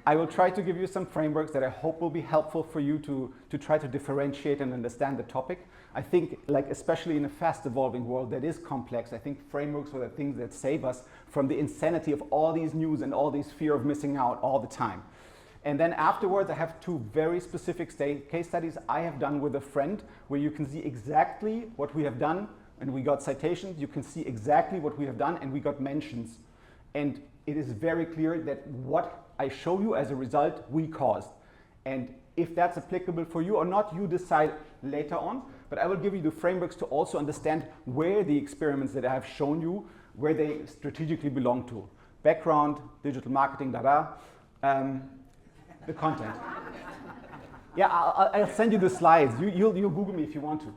I will try to give you some frameworks that I hope will be helpful for you to try to differentiate and understand the topic. I think, like, especially in a fast evolving world that is complex, I think frameworks are the things that save us from the insanity of all these news and all these fear of missing out all the time. And then afterwards, I have two very specific case studies I have done with a friend where you can see exactly what we have done, and we got citations. You can see exactly what we have done, and we got mentions. And it is very clear that what I show you as a result, we caused. And if that's applicable for you or not, you decide later on. But I will give you the frameworks to also understand where the experiments that I have shown you, where they strategically belong to. Background, digital marketing, the content. Yeah, I'll send you the slides. You'll Google me if you want to.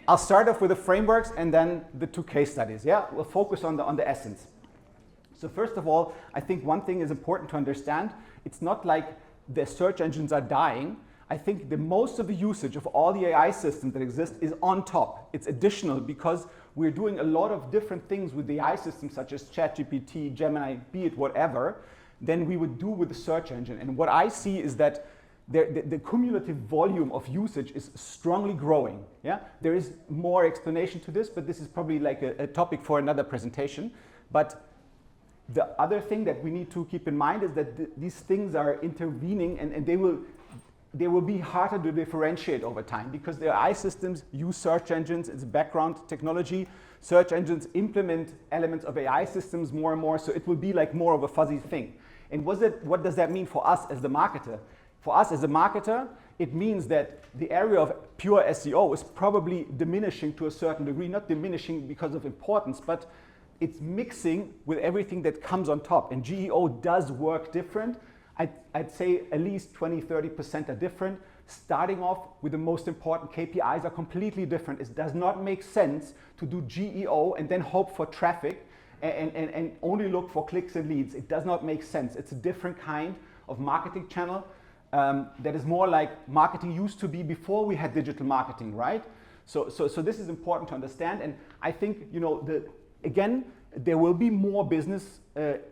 I'll start off with the frameworks and then the two case studies. Yeah, we'll focus on the essence. So first of all, I think one thing is important to understand. It's not like the search engines are dying. I think the most of the usage of all the AI systems that exist is on top. It's additional because we're doing a lot of different things with the AI systems such as ChatGPT, Gemini, be it whatever, than we would do with the search engine. And what I see is that the cumulative volume of usage is strongly growing. Yeah? There is more explanation to this, but this is probably like a topic for another presentation. But the other thing that we need to keep in mind is that these things are intervening and they will be harder to differentiate over time because the AI systems use search engines, it's background technology. Search engines implement elements of AI systems more and more, so it will be like more of a fuzzy thing. And what does that mean for us as the marketer? For us as a marketer, it means that the area of pure SEO is probably diminishing to a certain degree, not diminishing because of importance, but it's mixing with everything that comes on top. And GEO does work different. I'd say at least 20–30% are different. Starting off with the most important KPIs are completely different. It does not make sense to do GEO and then hope for traffic and only look for clicks and leads. It does not make sense. It's a different kind of marketing channel that is more like marketing used to be before we had digital marketing, right? So this is important to understand. And I think, you know, again, there will be more business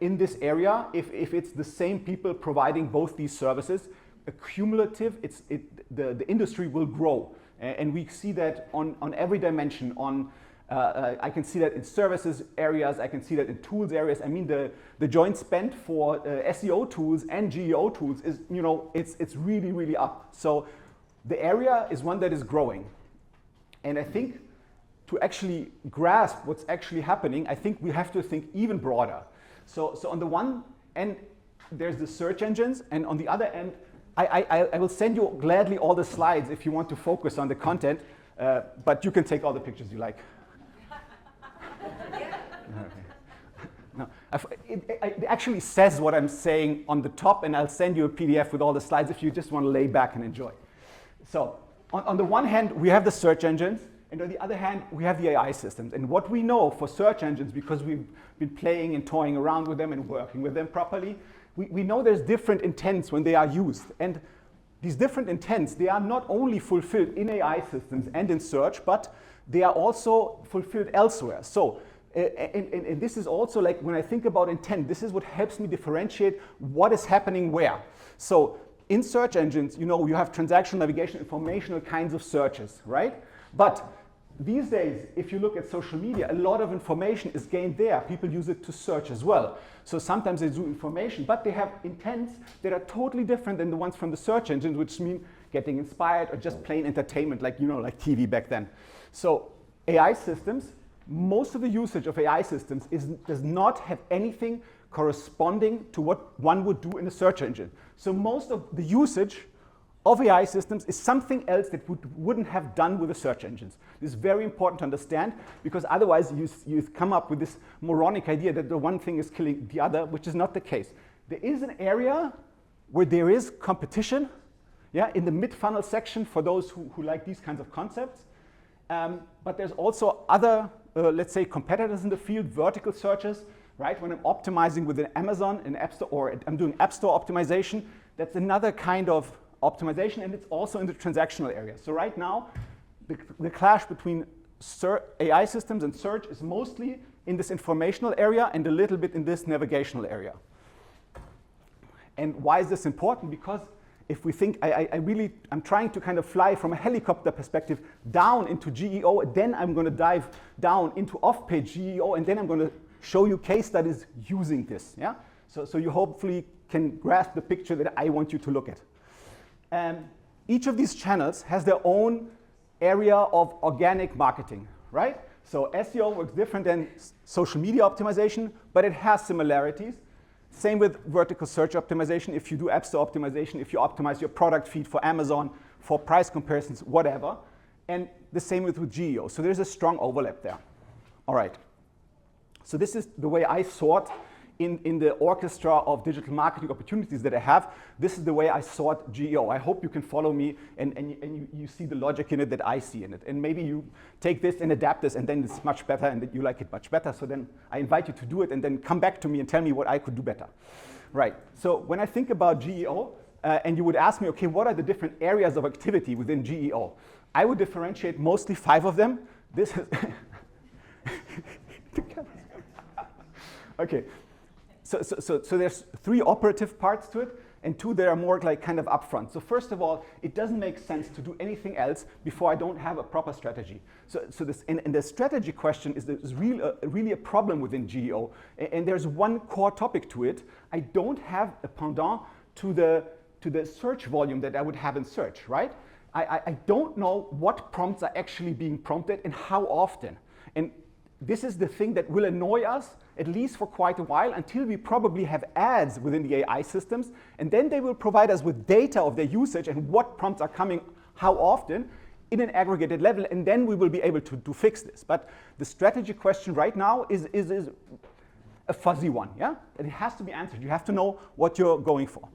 in this area if it's the same people providing both these services. Cumulative, the industry will grow. And we see that on every dimension. I can see that in services areas, I can see that in tools areas. I mean, the joint spend for SEO tools and GEO tools is, you know, it's really, really up. So the area is one that is growing. And I think to actually grasp what's actually happening, I think we have to think even broader. So on the one end, there's the search engines, and on the other end, I will send you gladly all the slides if you want to focus on the content, but you can take all the pictures you like. No, it actually says what I'm saying on the top, and I'll send you a PDF with all the slides if you just want to lay back and enjoy. So on the one hand, we have the search engines, and on the other hand, we have the AI systems. And what we know for search engines, because we've been playing and toying around with them and working with them properly, we know there's different intents when they are used. And these different intents, they are not only fulfilled in AI systems and in search, but they are also fulfilled elsewhere. So, and this is also like, when I think about intent, this is what helps me differentiate what is happening where. So in search engines, you know, you have transactional navigation, informational kinds of searches, right? But these days, if you look at social media, a lot of information is gained there. People use it to search as well. So sometimes they do information, but they have intents that are totally different than the ones from the search engines, which mean getting inspired or just plain entertainment, like, you know, like TV back then. So AI systems, most of the usage of AI systems does not have anything corresponding to what one would do in a search engine. So most of the usage of AI systems is something else that wouldn't have done with the search engines. This is very important to understand, because otherwise you come up with this moronic idea that the one thing is killing the other, which is not the case. There is an area where there is competition, yeah, in the mid-funnel section for those who like these kinds of concepts. But there's also other, let's say, competitors in the field, vertical searches, right? When I'm optimizing with an Amazon, an App Store, or I'm doing App Store optimization, that's another kind of optimization, and it's also in the transactional area. So right now, the clash between AI systems and search is mostly in this informational area and a little bit in this navigational area. And why is this important? Because if we think, I'm trying to kind of fly from a helicopter perspective down into GEO, then I'm going to dive down into off-page GEO, and then I'm going to show you case studies using this. Yeah? So you hopefully can grasp the picture that I want you to look at. Each of these channels has their own area of organic marketing, right? So SEO works different than social media optimization, but it has similarities. Same with vertical search optimization. If you do App Store optimization, if you optimize your product feed for Amazon, for price comparisons, whatever. And the same with GEO. So there's a strong overlap there. All right. So this is the way I sort in the orchestra of digital marketing opportunities that I have. This is the way I sort GEO. I hope you can follow me and you see the logic in it that I see in it. And maybe you take this and adapt this, and then it's much better and that you like it much better. So then I invite you to do it and then come back to me and tell me what I could do better. Right. So when I think about GEO, and you would ask me, okay, what are the different areas of activity within GEO? I would differentiate mostly 5 of them. This is okay. So there's 3 operative parts to it, and 2 that are more like kind of upfront. So first of all, it doesn't make sense to do anything else before I don't have a proper strategy. So this, and the strategy question is really a problem within GEO. And there's one core topic to it. I don't have a pendant to the search volume that I would have in search, right? I don't know what prompts are actually being prompted and how often. And this is the thing that will annoy us, at least for quite a while, until we probably have ads within the AI systems, and then they will provide us with data of their usage and what prompts are coming, how often, in an aggregated level, and then we will be able to fix this. But the strategy question right now is a fuzzy one, yeah? It has to be answered. You have to know what you're going for.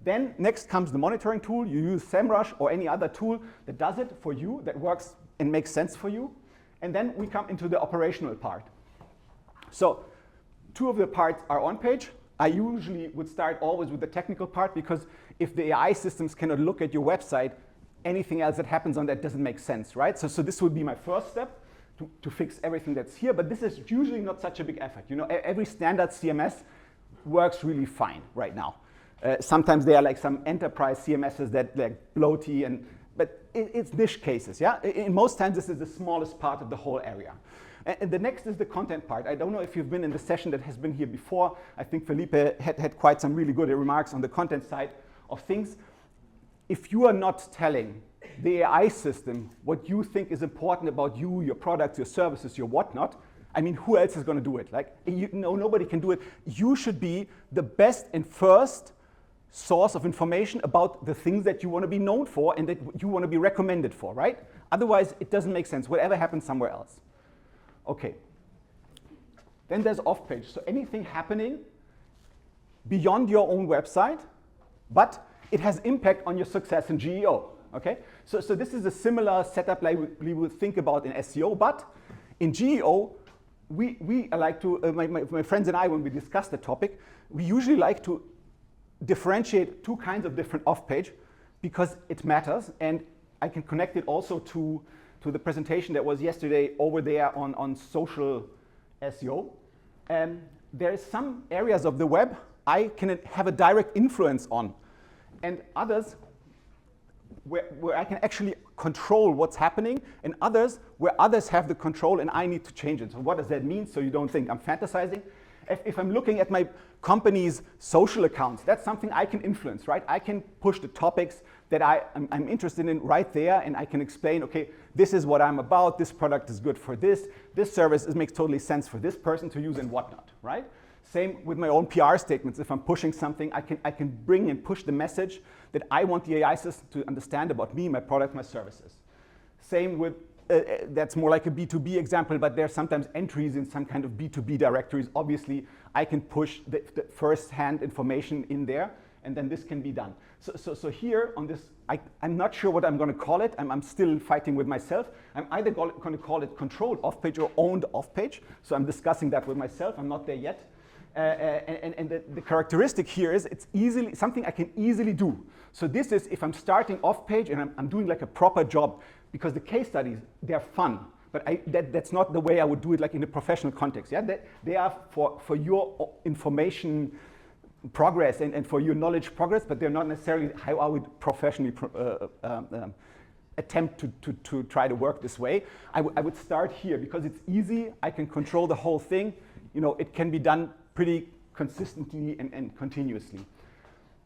Then next comes the monitoring tool. You use SEMrush or any other tool that does it for you, that works and makes sense for you. And then we come into the operational part. So 2 of the parts are on page. I usually would start always with the technical part, because if the AI systems cannot look at your website, anything else that happens on that doesn't make sense, right? So this would be my first step to fix everything that's here, but this is usually not such a big effort. You know, every standard CMS works really fine right now. Sometimes there are like some enterprise CMSs that like bloaty, but it's niche cases, yeah? In most times, this is the smallest part of the whole area. And the next is the content part. I don't know if you've been in the session that has been here before. I think Felipe had quite some really good remarks on the content side of things. If you are not telling the AI system what you think is important about you, your products, your services, your whatnot, I mean, who else is going to do it? Like, nobody can do it. You should be the best and first source of information about the things that you want to be known for and that you want to be recommended for, right? Otherwise, it doesn't make sense. Whatever happens somewhere else. Okay. Then there's off-page. So anything happening beyond your own website, but it has impact on your success in GEO. Okay. So this is a similar setup like we would think about in SEO, but in GEO, we like to, my friends and I, when we discuss the topic, we usually like to differentiate 2 kinds of different off-page because it matters, and I can connect it also to the presentation that was yesterday over there on social SEO. There is some areas of the web I can have a direct influence on, and others where I can actually control what's happening, and others where others have the control and I need to change it. So what does that mean? So you don't think I'm fantasizing. If I'm looking at my company's social accounts, that's something I can influence, right? I can push the topics that I'm interested in right there, and I can explain, okay, this is what I'm about, this product is good for this service makes totally sense for this person to use and whatnot, right? Same with my own PR statements. If I'm pushing something, I can bring and push the message that I want the AI system to understand about me, my product, my services. Same with that's more like a B2B example, but there's sometimes entries in some kind of B2B directories. Obviously, I can push the first-hand information in there, and then this can be done. So here on this, I'm not sure what I'm going to call it. I'm still fighting with myself. I'm either going to call it controlled off-page or owned off-page. So I'm discussing that with myself. I'm not there yet. And the characteristic here is it's easily something I can easily do. So this is if I'm starting off-page and I'm doing like a proper job, because the case studies, they're fun, but that's not the way I would do it like in a professional context. Yeah, they are for your information progress and for your knowledge progress, but they're not necessarily how I would professionally attempt to try to work this way. I would start here because it's easy. I can control the whole thing. You know, it can be done pretty consistently and continuously.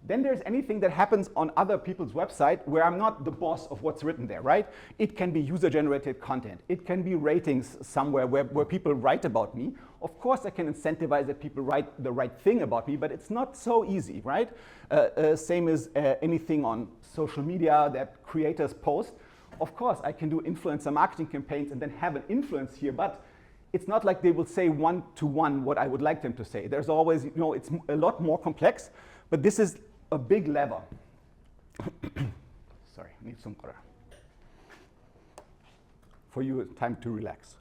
Then there's anything that happens on other people's website where I'm not the boss of what's written there, right? It can be user-generated content. It can be ratings somewhere where people write about me. Of course, I can incentivize that people write the right thing about me, but it's not so easy, right? Same as anything on social media that creators post. Of course, I can do influencer marketing campaigns and then have an influence here, but it's not like they will say one-to-one what I would like them to say. There's always, you know, it's a lot more complex, but this is a big lever. Sorry, I need some water. For you, it's time to relax.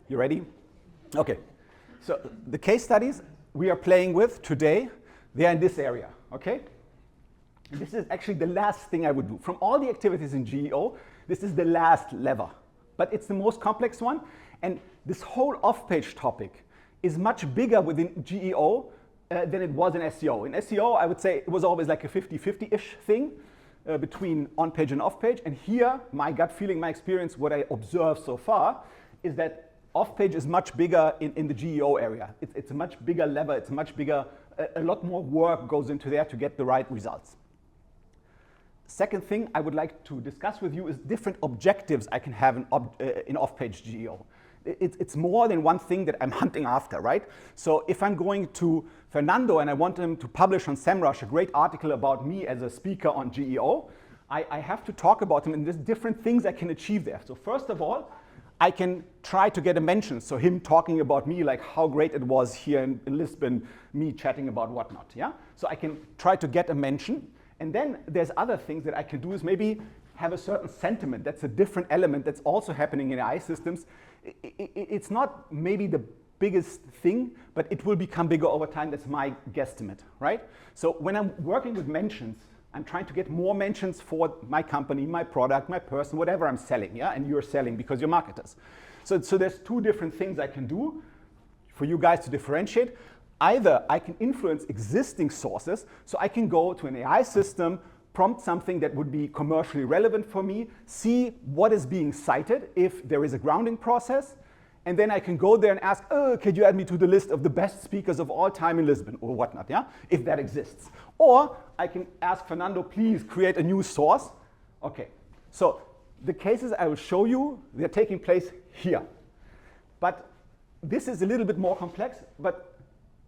You ready? Okay. So the case studies we are playing with today, they are in this area, okay? And this is actually the last thing I would do. From all the activities in GEO, this is the last lever. But it's the most complex one. And this whole off-page topic is much bigger within GEO than it was in SEO. In SEO, I would say it was always like a 50-50-ish thing between on-page and off-page. And here, my gut feeling, my experience, what I observed so far, is that off-page is much bigger in the GEO area. It's a much bigger lever, it's much bigger, a lot more work goes into there to get the right results. Second thing I would like to discuss with you is different objectives I can have in off-page GEO. It's more than one thing that I'm hunting after, right? So if I'm going to Fernando and I want him to publish on SEMrush a great article about me as a speaker on GEO, I have to talk about him, and there's different things I can achieve there. So first of all, I can try to get a mention. So him talking about me, like how great it was here in Lisbon, me chatting about whatnot, yeah? So I can try to get a mention. And then there's other things that I can do is maybe have a certain sentiment. That's a different element that's also happening in AI systems. It's not maybe the biggest thing, but it will become bigger over time. That's my guesstimate, right? So when I'm working with mentions, I'm trying to get more mentions for my company, my product, my person, whatever I'm selling, yeah? And you're selling because you're marketers. So there's two different things I can do for you guys to differentiate. Either I can influence existing sources, so I can go to an AI system, prompt something that would be commercially relevant for me, see what is being cited if there is a grounding process, and then I can go there and ask, oh, could you add me to the list of the best speakers of all time in Lisbon, or whatnot, yeah? If that exists. Or I can ask Fernando, please create a new source. Okay, so the cases I will show you, they're taking place here. But this is a little bit more complex, but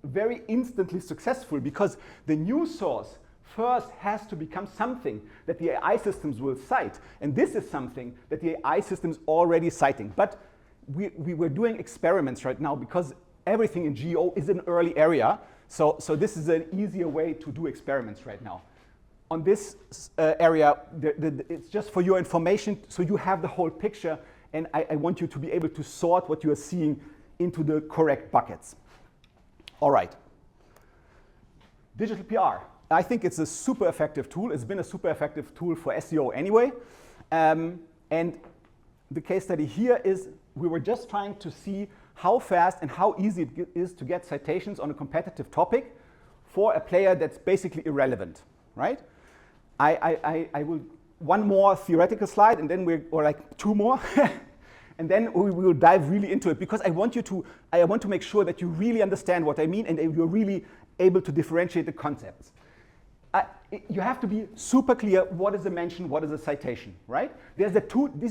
very instantly successful, because the new source first has to become something that the AI systems will cite. And this is something that the AI systems already citing. But we were doing experiments right now because everything in GEO is an early area. So this is an easier way to do experiments right now. On this area, it's just for your information, so you have the whole picture, and I want you to be able to sort what you are seeing into the correct buckets. All right. Digital PR. I think it's a super effective tool. It's been a super effective tool for SEO anyway. And the case study here is we were just trying to see how fast and how easy it is to get citations on a competitive topic for a player that's basically irrelevant, right? I will, one more theoretical slide, and then or like two more. And then we will dive really into it, because I want to make sure that you really understand what I mean and you're really able to differentiate the concepts. You have to be super clear what is a mention, what is a citation, right? These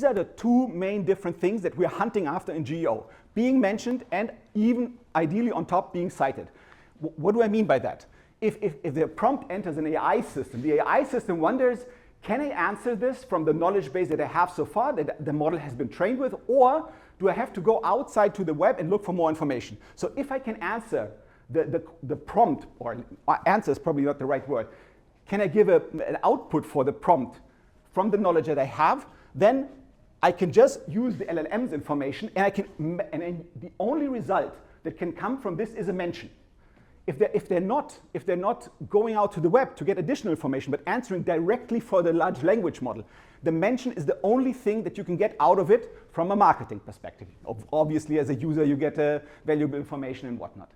are the two main different things that we're hunting after in GEO. Being mentioned and even ideally on top being cited. What do I mean by that? If the prompt enters an AI system, the AI system wonders, can I answer this from the knowledge base that I have so far, that the model has been trained with, or do I have to go outside to the web and look for more information? So if I can answer the prompt, or answer is probably not the right word, can I give an output for the prompt from the knowledge that I have, then I can just use the LLMs information, and the only result that can come from this is a mention. if they're not going out to the web to get additional information, but answering directly for the large language model, the mention is the only thing that you can get out of it from a marketing perspective. Obviously, as a user, you get valuable information and whatnot.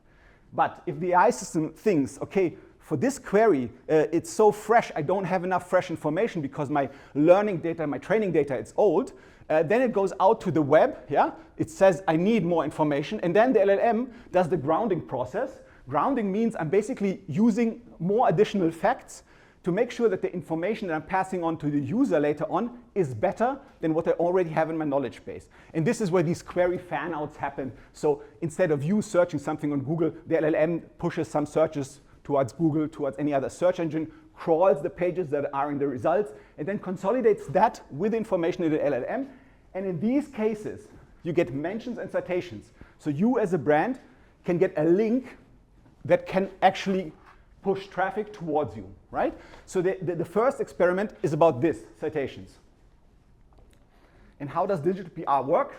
But if the AI system thinks, okay, for this query, it's so fresh, I don't have enough fresh information because my learning data, my training data, it's old, then it goes out to the web, yeah? It says, I need more information, and then the LLM does the grounding process. Grounding means I'm basically using more additional facts to make sure that the information that I'm passing on to the user later on is better than what I already have in my knowledge base. And this is where these query fan-outs happen. So instead of you searching something on Google, the LLM pushes some searches towards Google, towards any other search engine, crawls the pages that are in the results, and then consolidates that with information in the LLM. And in these cases, you get mentions and citations. So you as a brand can get a link that can actually push traffic towards you, right? So the first experiment is about this, citations. And how does digital PR work?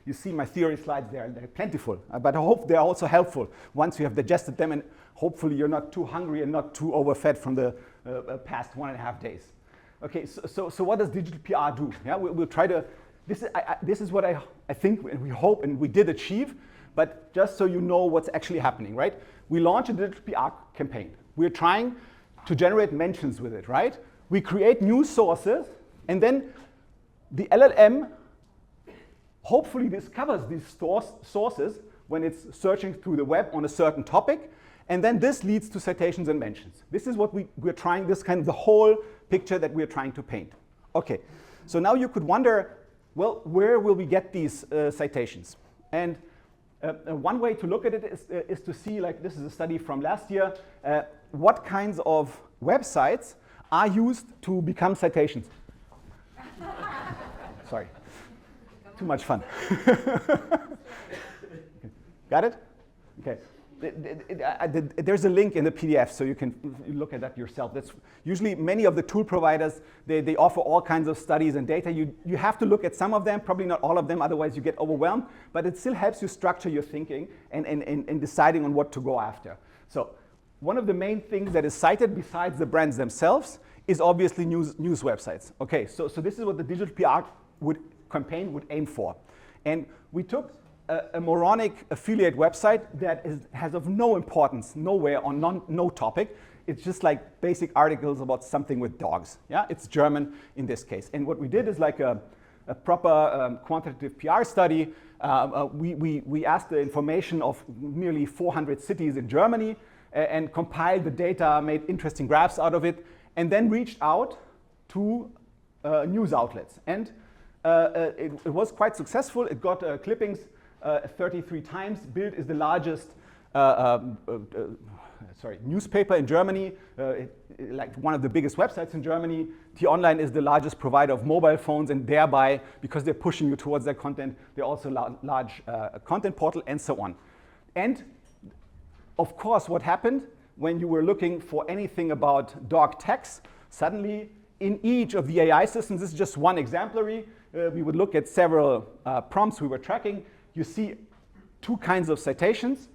You see my theory slides there, they're plentiful, but I hope they're also helpful once you have digested them, and hopefully you're not too hungry and not too overfed from the past 1.5 days. Okay, so what does digital PR do? Yeah, we'll try to, this is what I think and we hope and we did achieve, but just so you know what's actually happening, right? We launch a digital PR campaign. We're trying to generate mentions with it, right? We create news sources, and then the LLM hopefully discovers these sources when it's searching through the web on a certain topic, and then this leads to citations and mentions. This is what we're trying, this kind of the whole picture that we're trying to paint. Okay, so now you could wonder, well, where will we get these citations? And one way to look at it is to see, like this is a study from last year, what kinds of websites are used to become citations. Sorry, too much fun. Got it? Okay. There's a link in the PDF, so you can look at that yourself. That's usually many of the tool providers, they offer all kinds of studies and data. You have to look at some of them, probably not all of them, otherwise you get overwhelmed, but it still helps you structure your thinking and deciding on what to go after. So one of the main things that is cited besides the brands themselves is obviously news websites. Okay, so this is what the digital PR campaign would aim for. And we took a moronic affiliate website that has of no importance, nowhere on no topic. It's just like basic articles about something with dogs. Yeah, it's German in this case. And what we did is like a proper quantitative PR study. We asked the information of nearly 400 cities in Germany and compiled the data, made interesting graphs out of it, and then reached out to news outlets. And it was quite successful. It got clippings 33 times. Bild is the largest newspaper in Germany, like one of the biggest websites in Germany. T-Online is the largest provider of mobile phones, and thereby, because they're pushing you towards their content, they're also a large content portal, and so on. And of course, what happened when you were looking for anything about dog tags, suddenly in each of the AI systems, this is just one exemplary, we would look at several prompts we were tracking. You see two kinds of citations.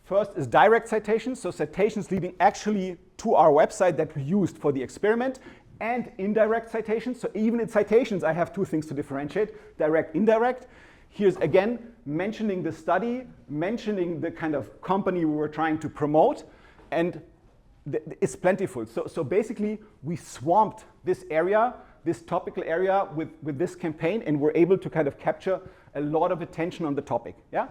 First is direct citations, so citations leading actually to our website that we used for the experiment, and indirect citations. So even in citations, I have two things to differentiate, direct, indirect. Here's again, mentioning the study, mentioning the kind of company we were trying to promote, and it's plentiful. So basically, we swamped this area, this topical area with this campaign, and we're able to kind of capture a lot of attention on the topic. Yeah.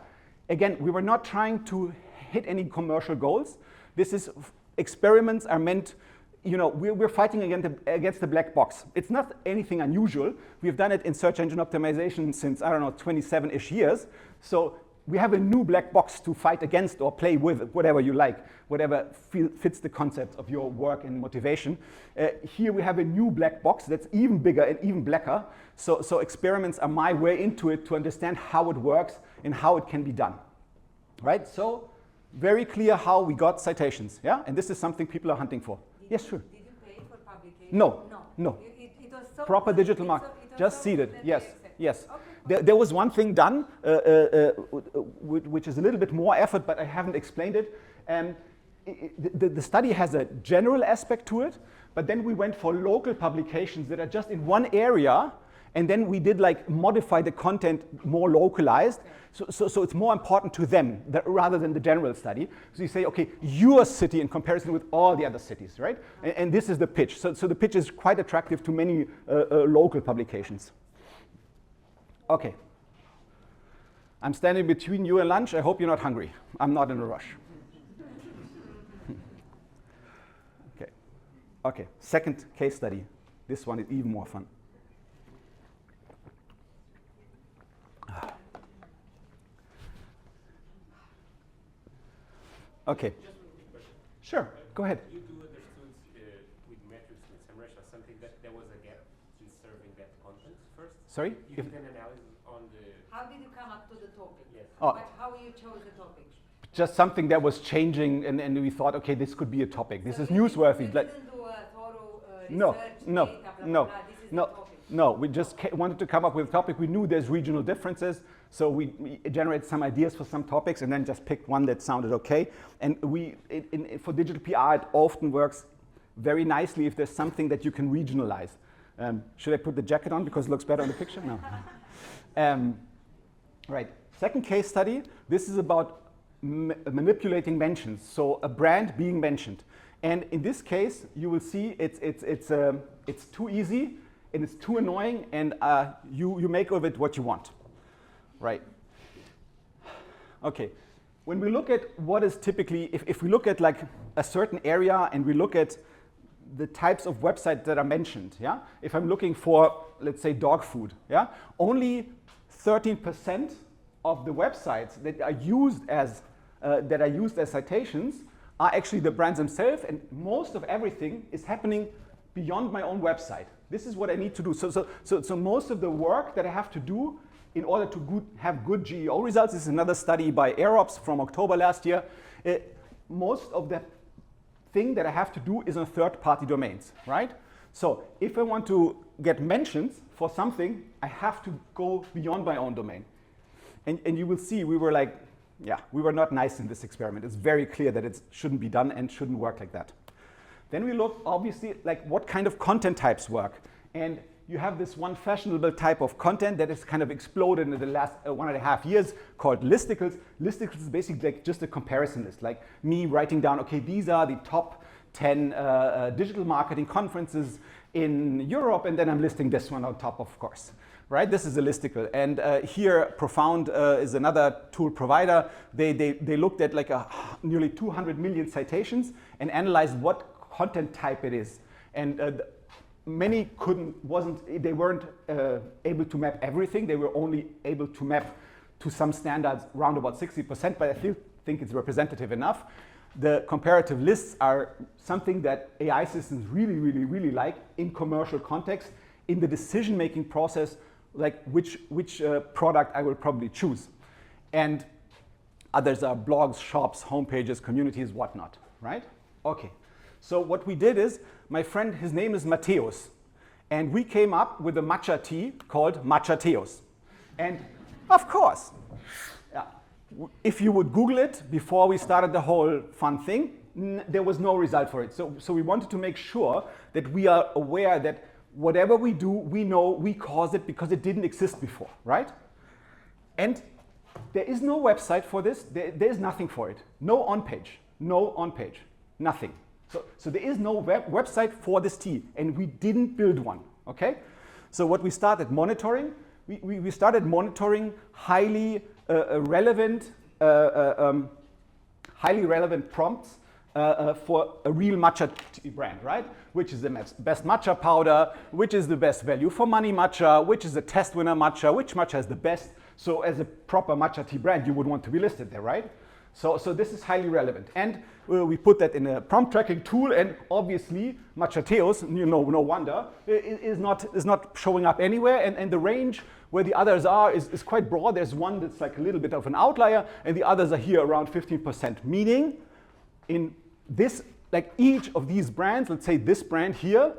Again, we were not trying to hit any commercial goals. This is experiments are meant, you know, we're fighting against the black box. It's not anything unusual. We've done it in search engine optimization since, I don't know, 27-ish years. So we have a new black box to fight against or play with, whatever you like, whatever fits the concept of your work and motivation. Here we have a new black box that's even bigger and even blacker. So experiments are my way into it to understand how it works and how it can be done, right? So very clear how we got citations, yeah? And this is something people are hunting for. Yes, sure. Did you pay for publication? No. It was so proper digital market, just so seeded, yes. Okay. There was one thing done, which is a little bit more effort, but I haven't explained it. the study has a general aspect to it, but then we went for local publications that are just in one area, and then we did like modify the content more localized. So it's more important to them rather than the general study. So you say, okay, your city in comparison with all the other cities, right? And this is the pitch. So the pitch is quite attractive to many local publications. Okay. I'm standing between you and lunch. I hope you're not hungry. I'm not in a rush. Okay. Okay. Second case study. This one is even more fun. Okay. Just one quick question. Sure. Go ahead. You do understood with metrics with SEMrush or something that there was a gap in serving that content first? Sorry? You did an analysis on the... How did you come up to the topic? Yes. Oh. How you chose the topic? Just something that was changing, and we thought, okay, this could be a topic. This is newsworthy. You didn't do a thorough No, research, no, data, blah, blah, no, blah. This is no, the topic. no. We just wanted to come up with a topic. We knew there's regional differences, so we generated some ideas for some topics and then just picked one that sounded okay. And for digital PR, it often works very nicely if there's something that you can regionalize. Should I put the jacket on because it looks better on the picture? No. Right. Second case study. This is about manipulating mentions, so a brand being mentioned. And in this case, you will see it's too easy and it's too annoying, and you make of it what you want. Right. Okay. When we look at what is typically, if we look at like a certain area and we look at the types of websites that are mentioned, yeah. If I'm looking for, let's say, dog food, yeah, only 13% of the websites that are used as citations are actually the brands themselves, and most of everything is happening beyond my own website. This is what I need to do. So most of the work that I have to do in order to have good GEO results, this is another study by Aerops from October last year. Most of the thing that I have to do is on third-party domains, right? So if I want to get mentions for something, I have to go beyond my own domain. And you will see we were like, yeah, we were not nice in this experiment. It's very clear that it shouldn't be done and shouldn't work like that. Then we look, obviously, like what kind of content types work. And you have this one fashionable type of content that has kind of exploded in the last 1.5 years called listicles. Listicles is basically like just a comparison list, like me writing down, okay, these are the top 10 digital marketing conferences in Europe, and then I'm listing this one on top, of course. Right, this is a listicle, and here Profound is another tool provider. They looked at like nearly 200 million citations and analyzed what content type it is. And many they weren't able to map everything. They were only able to map to some standards around about 60%, but I still think it's representative enough. The comparative lists are something that AI systems really like in commercial context, in the decision-making process, like which product I will probably choose. And others are blogs, shops, homepages, communities, whatnot, right? Okay, so what we did is, my friend, his name is Mateos, and we came up with a matcha tea called Matchateos. And of course, yeah, if you would Google it before we started the whole fun thing, there was no result for it. So we wanted to make sure that we are aware that whatever we do, we know we caused it because it didn't exist before, right? And there is no website for this. There is nothing for it. No on-page, nothing. So there is no website for this tea, and we didn't build one, okay? So what we started monitoring, we started monitoring highly relevant prompts for a real matcha tea brand, right? Which is the best matcha powder, which is the best value for money matcha, which is the test winner matcha, which matcha is the best. So as a proper matcha tea brand, you would want to be listed there, right? So this is highly relevant. And we put that in a prompt tracking tool, and obviously Matchateos, no wonder, is not showing up anywhere, and the range where the others are is quite broad. There's one that's like a little bit of an outlier, and the others are here around 15%, meaning in this, like each of these brands, let's say this brand here,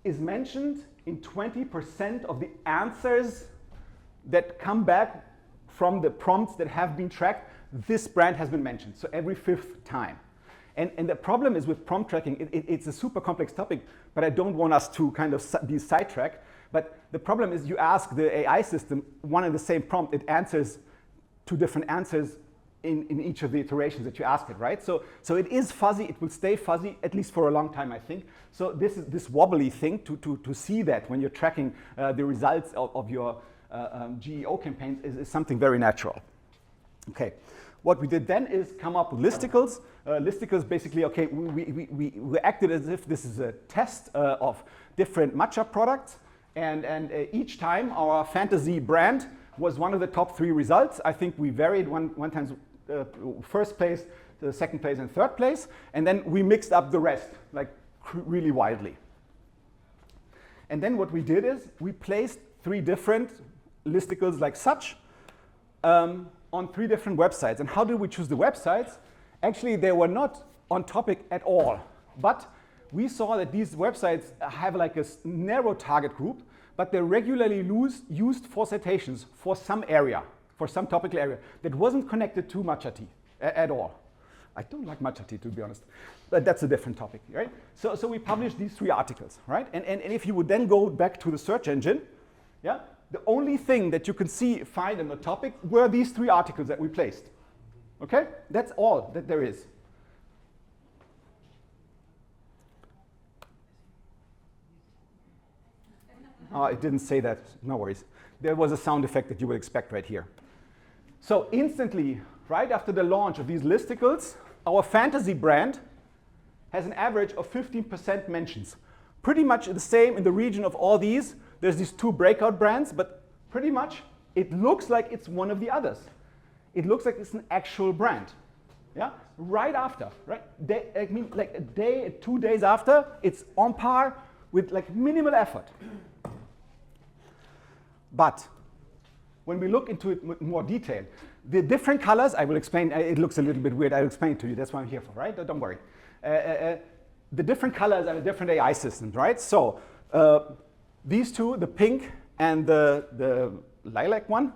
is mentioned in 20% of the answers that come back from the prompts that have been tracked. This brand has been mentioned, so every 5th time. And the problem is with prompt tracking, it's a super complex topic, but I don't want us to kind of be sidetracked. But the problem is you ask the AI system one and the same prompt, it answers two different answers in each of the iterations that you ask it, right? So it is fuzzy, it will stay fuzzy, at least for a long time, I think. So this wobbly thing, to see that when you're tracking the results of your GEO campaigns is something very natural. Okay, what we did then is come up with listicles. Listicles basically, okay, we acted as if this is a test of different matcha products, and each time our fantasy brand was one of the top 3 results. I think we varied one time first place, the second place, and third place, and then we mixed up the rest, like really wildly. And then what we did is we placed 3 different listicles like such on 3 different websites. And how did we choose the websites? Actually, they were not on topic at all, but we saw that these websites have like a narrow target group, but they're regularly used for citations for some area, for some topical area that wasn't connected to matcha tea at all. I don't like matcha tea, to be honest, but that's a different topic, right? So we published these 3 articles, right? And if you would then go back to the search engine, yeah, the only thing that you can find in the topic were these 3 articles that we placed. Okay? That's all that there is. Oh, it didn't say that. No worries. There was a sound effect that you would expect right here. So instantly, right after the launch of these listicles, our fantasy brand has an average of 15% mentions. Pretty much the same in the region of all these. There's these 2 breakout brands, but pretty much it looks like it's one of the others. It looks like it's an actual brand. Yeah? Right after, right? I mean, like a day, 2 days after, it's on par with like minimal effort. But when we look into it with more detail, the different colors, I will explain, it looks a little bit weird, I'll explain it to you, that's what I'm here for, right? Don't worry. The different colors are the different AI systems, right? So these 2, the pink and the lilac one,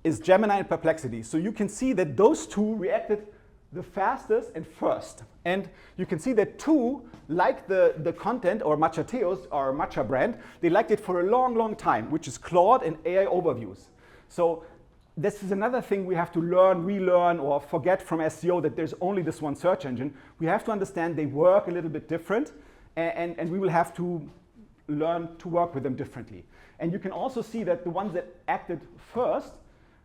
is Gemini and Perplexity. So you can see that those 2 reacted the fastest and first. And you can see that 2 liked the content, or Matcha Teos, our matcha brand, they liked it for a long, long time, which is Claude and AI overviews. So this is another thing we have to learn, relearn, or forget from SEO, that there's only this one search engine. We have to understand they work a little bit different, and we will have to learn to work with them differently. And you can also see that the ones that acted first,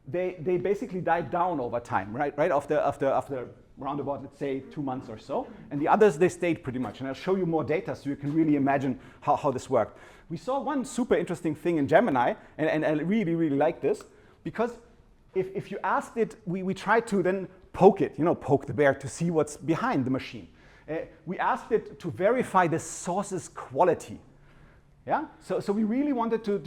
they basically died down over time, right? After around about, let's say, 2 months or so. And the others, they stayed pretty much. And I'll show you more data so you can really imagine how this worked. We saw one super interesting thing in Gemini, and I really, really like this, because if you asked it, we tried to then poke it, poke the bear to see what's behind the machine. We asked it to verify the source's quality. Yeah? So we really wanted to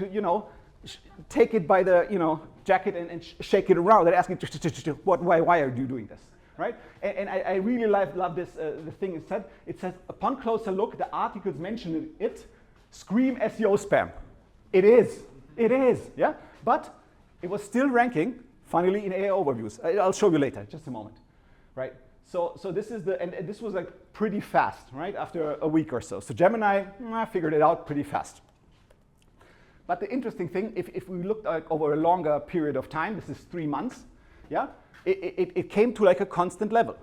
take it by the, jacket and shake it around and ask it, why are you doing this? Right? And I really love this, the thing it said. It says, upon closer look, the articles mentioning it scream SEO spam. It is, yeah? But it was still ranking, finally, in AI overviews. I'll show you later, just a moment, right? So this is and this was like pretty fast, right? After a week or so. So Gemini, I figured it out pretty fast. But the interesting thing, if we looked over a longer period of time, this is 3 months, yeah? It came to like a constant level.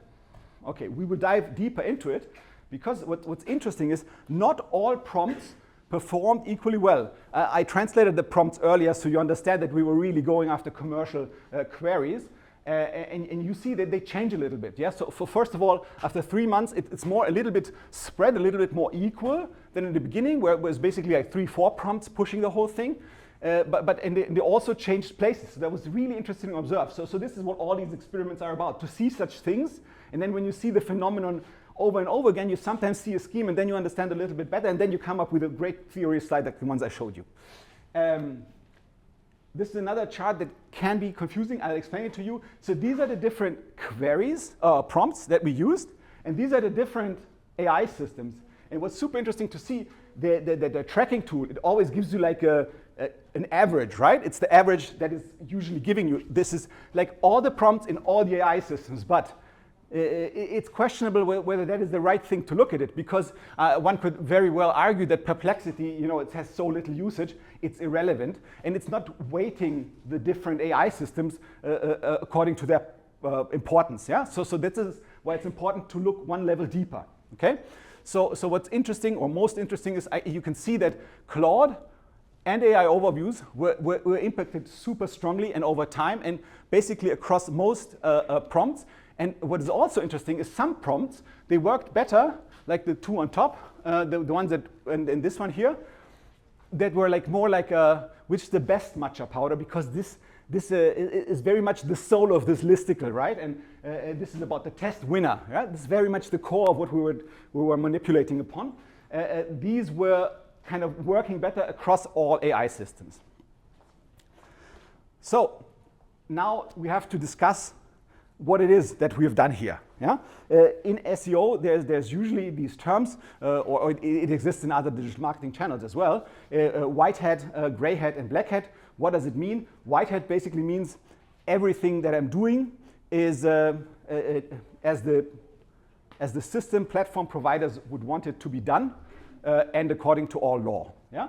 Okay, we will dive deeper into it, because what's interesting is not all prompts performed equally well. I translated the prompts earlier so you understand that we were really going after commercial queries. And you see that they change a little bit. Yeah? So first of all, after 3 months, it's more a little bit spread, a little bit more equal than in the beginning, where it was basically like 3-4 prompts pushing the whole thing. But they also changed places. So that was really interesting to observe. So this is what all these experiments are about, to see such things. And then when you see the phenomenon over and over again, you sometimes see a scheme, and then you understand a little bit better, and then you come up with a great theory slide like the ones I showed you. This is another chart that can be confusing. I'll explain it to you. So these are the different queries, prompts that we used, and these are the different AI systems. And what's super interesting to see, the tracking tool, it always gives you like an average, right? It's the average that is usually giving you. This is like all the prompts in all the AI systems, but it's questionable whether that is the right thing to look at it, because one could very well argue that Perplexity, it has so little usage, it's irrelevant, and it's not weighting the different AI systems according to their importance. Yeah. So this is why it's important to look one level deeper. Okay. So what's interesting, or most interesting, is you can see that Claude and AI overviews were impacted super strongly and over time, and basically across most prompts. And what is also interesting is some prompts, they worked better, like the two on top, the ones that, and this one here, that were like more like which is the best matcha powder, because this is very much the soul of this listicle, right? And this is about the test winner. Right? This is very much the core of what we were manipulating upon. These were kind of working better across all AI systems. So now we have to discuss what it is that we have done here. Yeah? In SEO, there's usually these terms, or it exists in other digital marketing channels as well, white hat, gray hat, and black hat. What does it mean? White hat basically means everything that I'm doing is as the system platform providers would want it to be done, and according to all law. Yeah?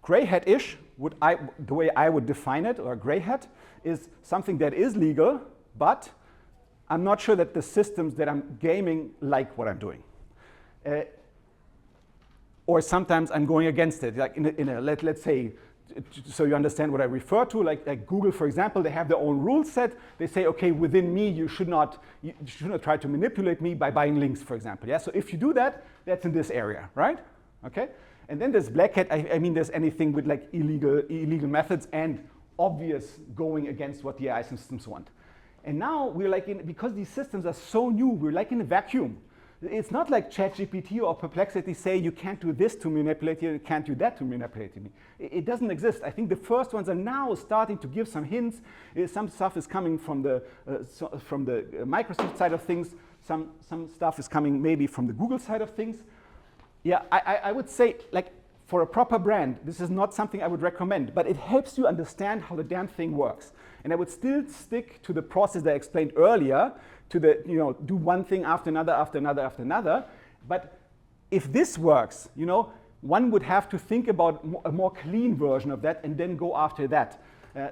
Gray hat-ish, the way I would define it, or gray hat, is something that is legal, but I'm not sure that the systems that I'm gaming like what I'm doing. Or sometimes I'm going against it. Like let's say, so you understand what I refer to, like Google, for example, they have their own rule set. They say, okay, within me, you should not try to manipulate me by buying links, for example. Yeah. So if you do that, that's in this area, right? Okay. And then there's black hat. I mean, there's anything with like illegal methods and obvious going against what the AI systems want. And now we're like because these systems are so new, we're like in a vacuum. It's not like ChatGPT or Perplexity say you can't do this to manipulate you, you can't do that to manipulate me. It doesn't exist. I think the first ones are now starting to give some hints. Some stuff is coming from the Microsoft side of things. Some stuff is coming maybe from the Google side of things. Yeah, I would say, like, for a proper brand, this is not something I would recommend, but it helps you understand how the damn thing works. And I would still stick to the process that I explained earlier, to do one thing after another, after another, after another. But if this works, one would have to think about a more clean version of that and then go after that.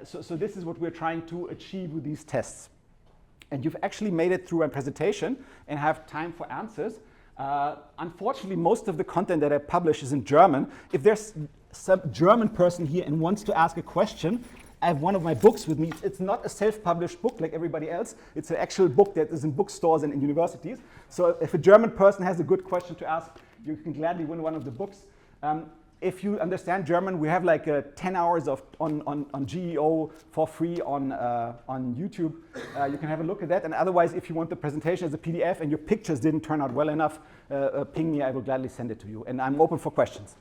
So this is what we're trying to achieve with these tests. And you've actually made it through my presentation and have time for answers. Unfortunately, most of the content that I publish is in German. If there's some German person here and wants to ask a question, I have one of my books with me. It's not a self-published book like everybody else. It's an actual book that is in bookstores and in universities. So if a German person has a good question to ask, you can gladly win one of the books. If you understand German, we have like 10 hours on GEO for free on YouTube. You can have a look at that. And otherwise, if you want the presentation as a PDF and your pictures didn't turn out well enough, ping me. I will gladly send it to you. And I'm open for questions.